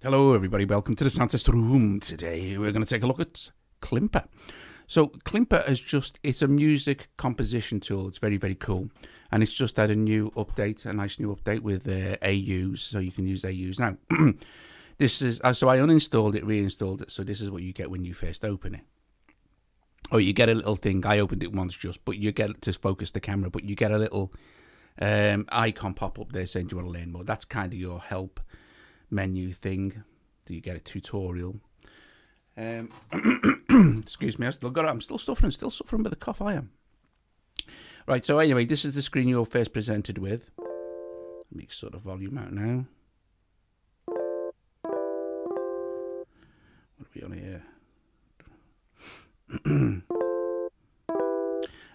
Hello everybody, welcome to the sound test room. Today we're going to take a look at Klimper. So Klimper is it's a music composition tool. It's very, very cool. And it's just had a new update, a nice new update with AUs, so you can use AUs. Now, this is, so I uninstalled it, reinstalled it, so this is what you get when you first open it. Oh, you get a little thing, I opened it once just, but you get it to focus the camera, but you get a little icon pop up there saying, do you want to learn more? That's kind of your help menu thing. Do you get a tutorial? Excuse me, I'm still suffering with the cough. I am. Right, so anyway, this is the screen you're first presented with. Let me sort of volume out now. What are we on here?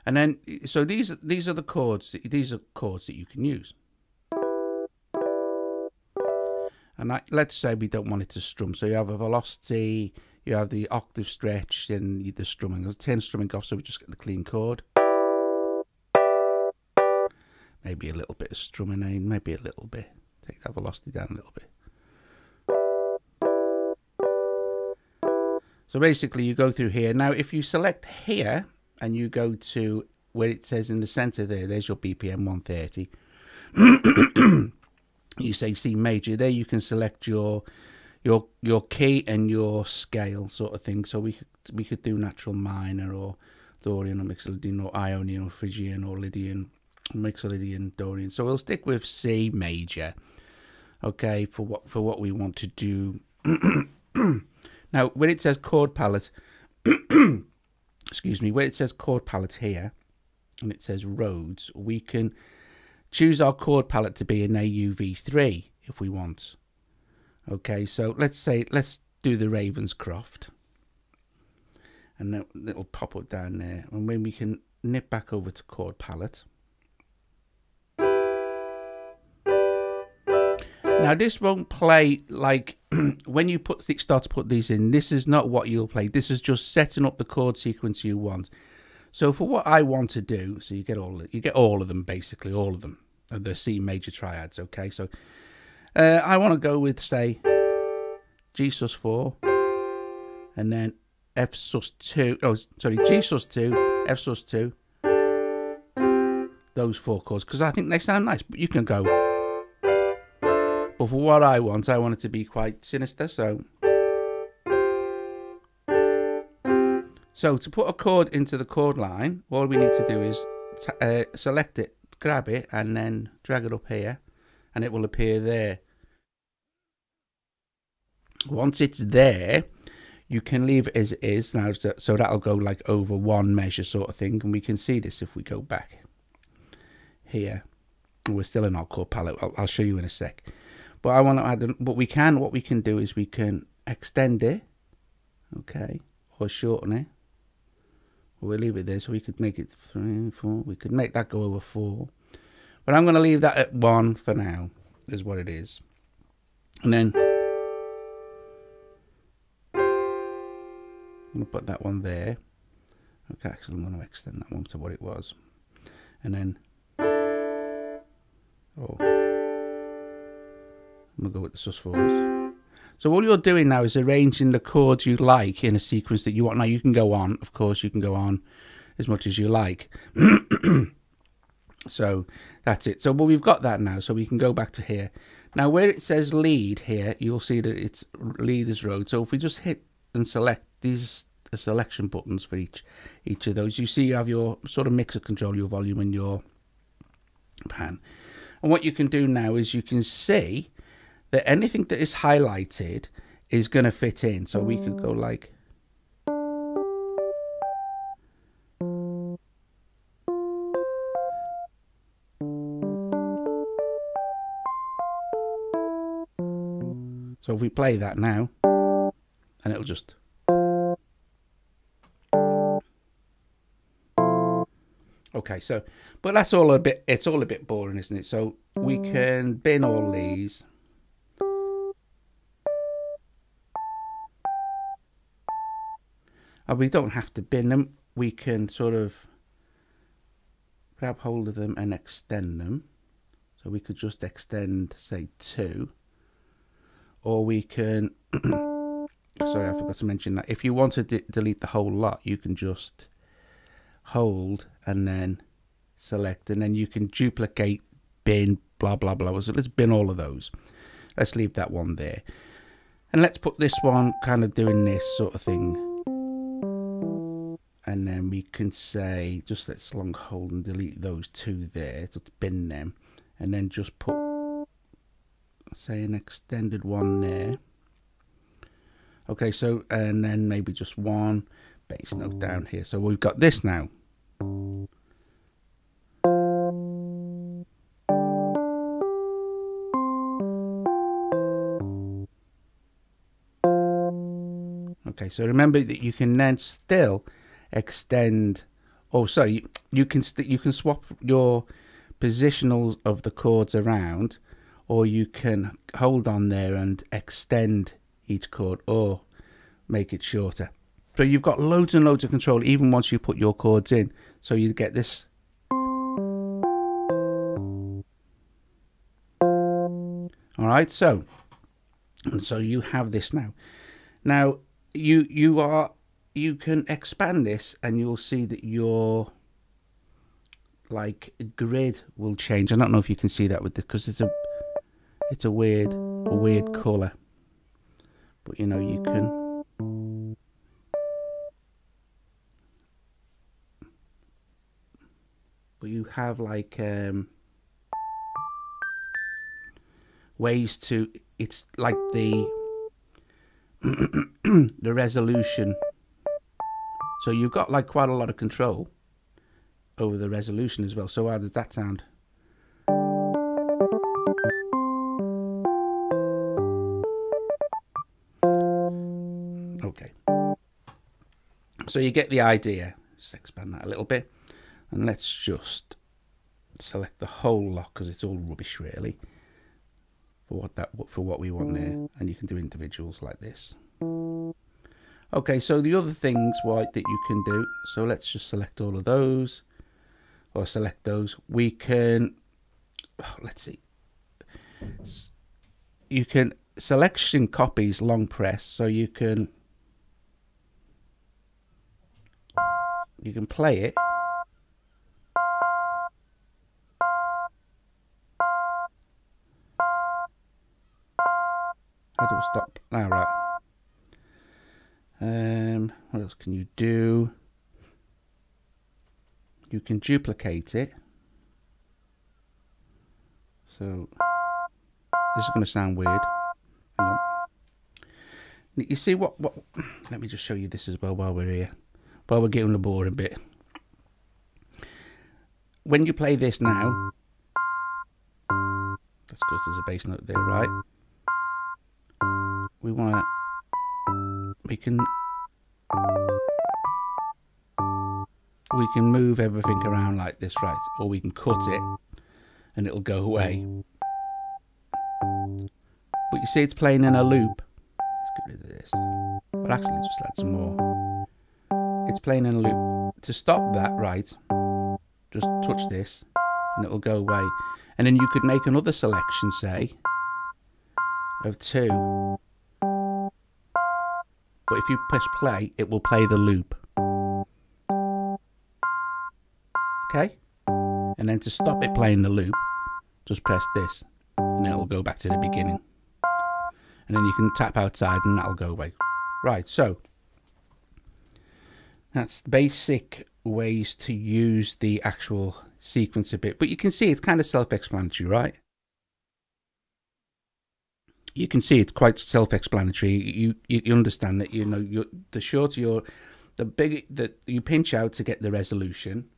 And then, so these are the chords. These are chords that you can use. And let's say we don't want it to strum. So you have a velocity, you have the octave stretch, and the strumming. Let's turn strumming off so we just get the clean chord. Maybe a little bit of strumming in, maybe a little bit. Take that velocity down a little bit. So basically you go through here. Now if you select here and you go to where it says in the center there's your BPM 130. You say C major. There you can select your key and your scale sort of thing. So we could do natural minor or Dorian or Mixolydian or Ionian or Phrygian or Lydian, Mixolydian, Dorian. So we'll stick with C major, okay, for what we want to do. Now when it says chord palette, excuse me, where it says chord palette here, and it says Rhodes, we can choose our chord palette to be an AUV3 if we want. Okay, so let's do the Ravenscroft, and then it'll pop up down there, and then we can nip back over to chord palette. Now this won't play like when you start to put these in. This is not what you'll play. This is just setting up the chord sequence you want. So for what I want to do, so you get all of them, basically all of them, the C major triads. Okay, so I want to go with, say, G sus4, and then F sus2. Oh, sorry, G sus2, F sus2. Those four chords, because I think they sound nice. But you can go. But for what I want it to be quite sinister. So to put a chord into the chord line, all we need to do is select it, grab it, and then drag it up here, and it will appear there. Once it's there, you can leave it as it is now, so that'll go like over one measure sort of thing, and we can see this if we go back here. We're still in our chord palette. I'll show you in a sec. But I want to add, what we can do is we can extend it, okay, or shorten it. We'll leave it there, so we could make it 3, 4. We could make that go over 4. But I'm going to leave that at 1 for now, is what it is. And then I'm going to put that one there. Okay, actually I'm going to extend that one to what it was. And then, I'm going to go with the sus4s. So all you're doing now is arranging the chords you like in a sequence that you want. Now you can go on, of course, you can go on as much as you like. So that's it. So we've got that now, so we can go back to here. Now where it says lead here, you'll see that it's lead is Rhodes. So if we just hit and select, these are selection buttons for each of those. You see you have your sort of mixer control, your volume and your pan. And what you can do now is you can see that anything that is highlighted is going to fit in. So we could go like, so if we play that now, and it'll just, okay, so, but that's all it's all a bit boring, isn't it? So we can bin all these. And we don't have to bin them. We can sort of grab hold of them and extend them. So we could just extend, say, 2. or we can, sorry, I forgot to mention that. If you want to delete the whole lot, you can just hold and then select, and then you can duplicate, bin, blah, blah, blah. So let's bin all of those. Let's leave that one there. And let's put this one kind of doing this sort of thing. And then we can say, just let's long hold and delete those two there, to bin them. And then just put, say, an extended one there. Okay, so, and then maybe just one bass note down here. So we've got this now. Okay, so remember that you can then still extend. Oh, sorry, you can swap your positionals of the chords around, or you can hold on there and extend each chord or make it shorter. So you've got loads and loads of control even once you put your chords in. So you get this. All right, so you have this now. Now you can expand this, and you'll see that your like grid will change. I don't know if you can see that with this, because it's a weird color, but you know, you can, but you have like ways to, it's like the the resolution. So you've got like quite a lot of control over the resolution as well. So how does that sound? Okay. So you get the idea. Let's expand that a little bit. And let's just select the whole lot, because it's all rubbish really. For what we want there, and you can do individuals like this. Okay, so the other things that you can do, so let's just select all of those, or select those. We can, let's see, you can selection copies long press, so you can play it. How do we stop? All right. What else can you do? You can duplicate it. So this is going to sound weird. Hang on. You see what? Let me just show you this as well while we're here. While we're getting the boring bit. When you play this now, that's because there's a bass note there, right? We can move everything around like this, right? Or we can cut it and it'll go away. But you see it's playing in a loop. Let's get rid of this. But actually just add some more. It's playing in a loop. To stop that, right, just touch this and it'll go away. And then you could make another selection, say, of 2. But if you press play, it will play the loop. Okay? And then to stop it playing the loop, just press this, and it'll go back to the beginning. And then you can tap outside and that'll go away. Right, so that's basic ways to use the actual sequencer bit. But you can see it's kind of self-explanatory, right? You can see it's quite self-explanatory. You understand that, you know, the shorter the bigger that you pinch out to get the resolution,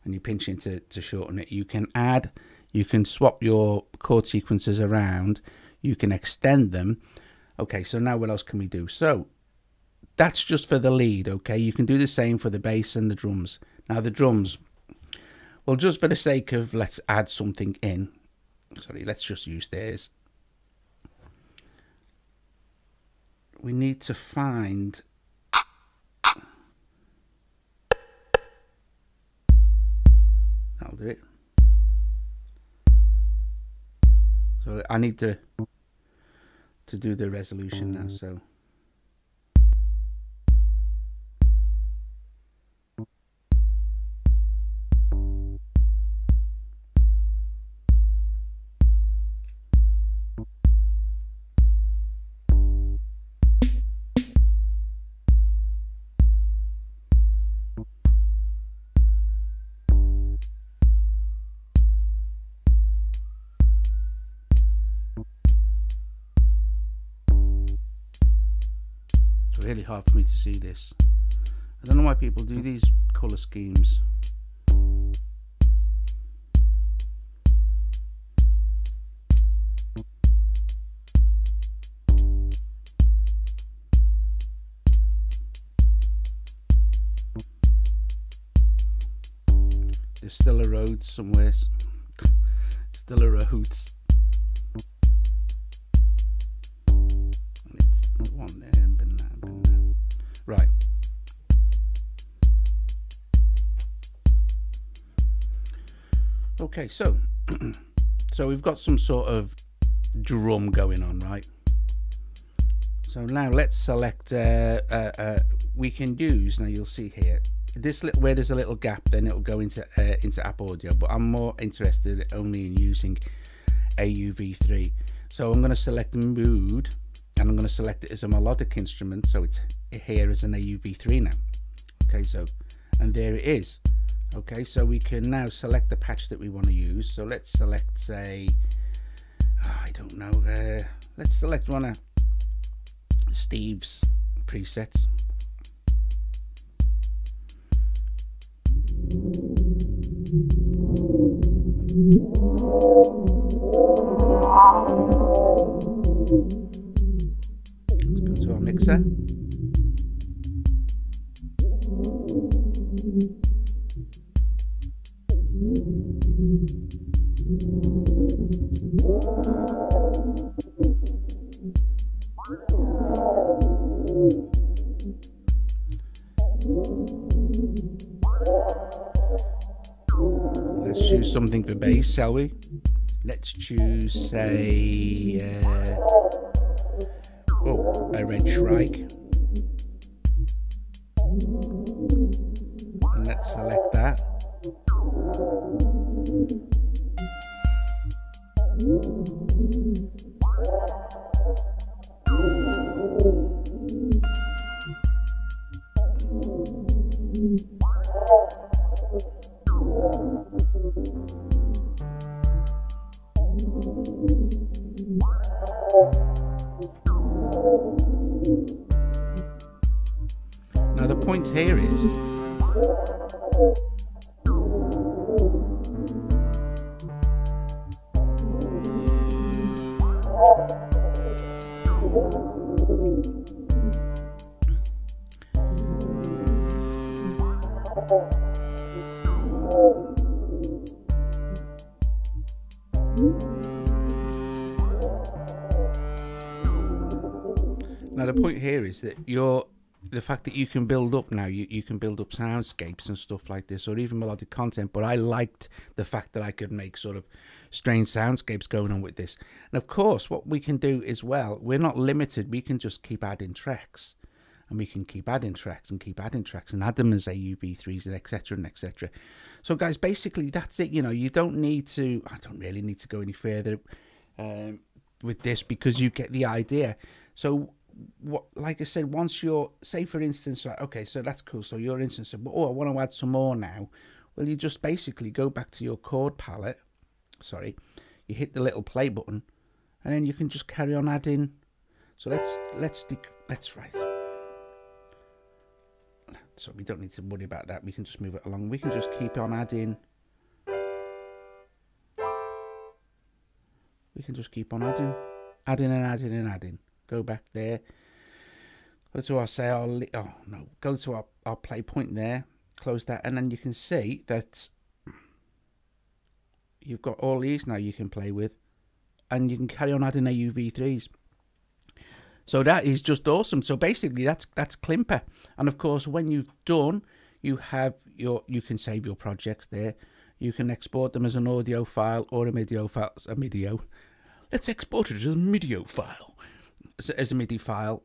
and you pinch in to shorten it. You can swap your chord sequences around. You can extend them. Okay, so now what else can we do? So that's just for the lead. Okay, you can do the same for the bass and the drums. Now the drums, well, just for the sake of, let's add something in. Sorry, let's just use theirs. We need to find that'll do it. So I need to to do the resolution now. So really hard for me to see this. I don't know why people do these colour schemes. There's still a road somewhere. Still a road. One there. Right. Okay, so so we've got some sort of drum going on, right? So now let's select we can use, now you'll see here this little, where there's a little gap, then it'll go into app audio, but I'm more interested only in using AUV3. So I'm going to select Mood, and I'm going to select it as a melodic instrument, so it's here as an AUV3 now. Okay, so, and there it is. Okay, so we can now select the patch that we want to use. So let's select, say, I don't know, let's select one of Steve's presets. Let's go to our mixer. Let's choose something for bass, shall we? Let's choose, say, a Redshrike. And let's select that. Now the point here is that the fact that you can build up now, you can build up soundscapes and stuff like this, or even melodic content, but I liked the fact that I could make sort of strange soundscapes going on with this. And of course what we can do as well, we're not limited, we can just keep adding tracks, and we can keep adding tracks and keep adding tracks and add them as AUV3s and etc and etc. So guys, basically that's it. You know, you don't need to, I don't really need to go any further with this, because you get the idea. So what, like I said, once you're, say for instance, like, okay, so that's cool, so your instance said, oh, I want to add some more now. Well, you just basically go back to your chord palette, sorry, you hit the little play button, and then you can just carry on adding. So let's write, so we don't need to worry about that, we can just move it along, we can just keep on adding, we can just keep on adding and adding and adding. Go back there, go to our, go to our play point there, close that, and then you can see that you've got all these now you can play with, and you can carry on adding AUV3s. So that is just awesome. So basically that's Klimper. And of course, when you've done, you have your, you can save your projects there, you can export them as an audio file or a MIDI file, Let's export it as a MIDI file. as a MIDI file.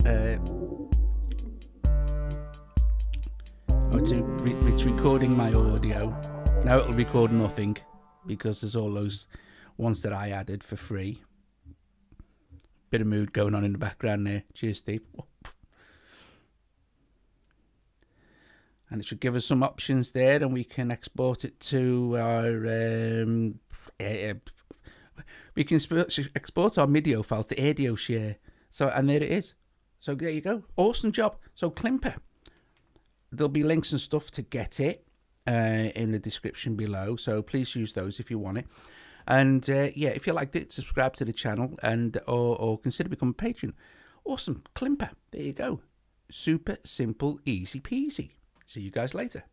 It's recording my audio. Now it'll record nothing because there's all those ones that I added for free. Bit of mood going on in the background there. Cheers, Steve. And it should give us some options there, and we can export it to our we can export our MIDI files to audio share. So, and there it is. So there you go. Awesome job. So Klimper. There'll be links and stuff to get it in the description below. So please use those if you want it. And yeah, if you liked it, subscribe to the channel and or consider becoming a patron. Awesome. Klimper. There you go. Super simple, easy peasy. See you guys later.